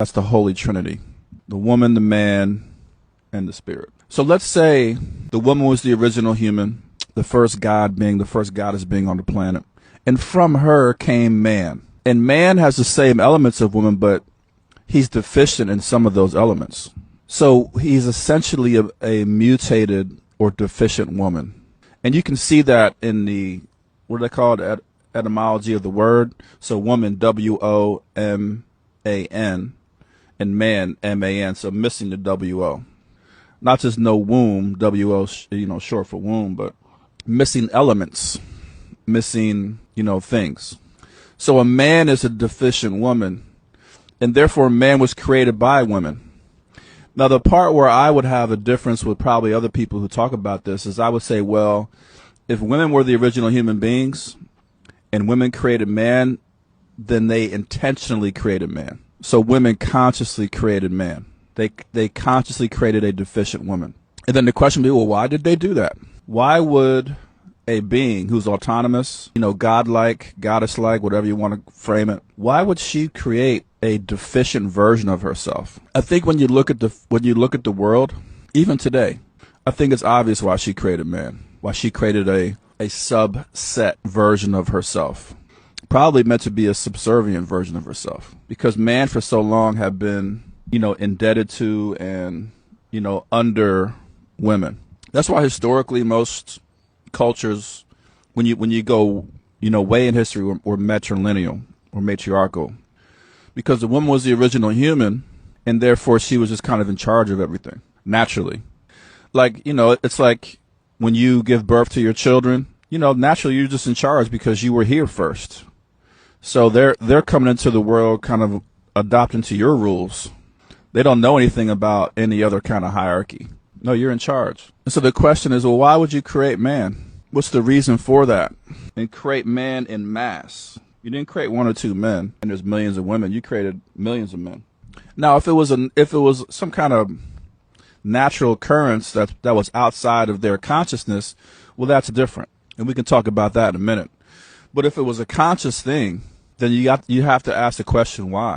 That's the Holy Trinity. The woman, the man, and the spirit. So let's say the woman was the original human, the first goddess being on the planet. And from her came man. And man has the same elements of woman, but he's deficient in some of those elements. So he's essentially a mutated or deficient woman. And you can see that in the, what do they call it, etymology of the word. So woman, W-O-M-A-N, and man, M-A-N, so missing the W-O. Not just no womb, W-O, short for womb, but missing elements, missing, things. So a man is a deficient woman, and therefore man was created by women. Now, the part where I would have a difference with probably other people who talk about this is I would say, well, if women were the original human beings and women created man, then they intentionally created man. So women consciously created man. They consciously created a deficient woman. And then the question would be, well, why did they do that? Why would a being who's autonomous, godlike, goddess-like, whatever you want to frame it, why would she create a deficient version of herself? I think when you look at the world, even today, I think it's obvious why she created man, why she created a subset version of herself, probably meant to be a subservient version of herself, because man for so long had been, indebted to and, under women. That's why historically most cultures, when you go, way in history, were matrilineal or matriarchal, because the woman was the original human, and therefore she was just kind of in charge of everything naturally. Like, it's like when you give birth to your children, naturally you're just in charge because you were here first. So they're coming into the world kind of adopting to your rules. They don't know anything about any other kind of hierarchy. No, you're in charge. And so the question is, well, why would you create man? What's the reason for that? And create man in mass. You didn't create one or two men, and there's millions of women. You created millions of men. Now, if it was some kind of natural occurrence that was outside of their consciousness, well, that's different, and we can talk about that in a minute. But if it was a conscious thing, then you have to ask the question why.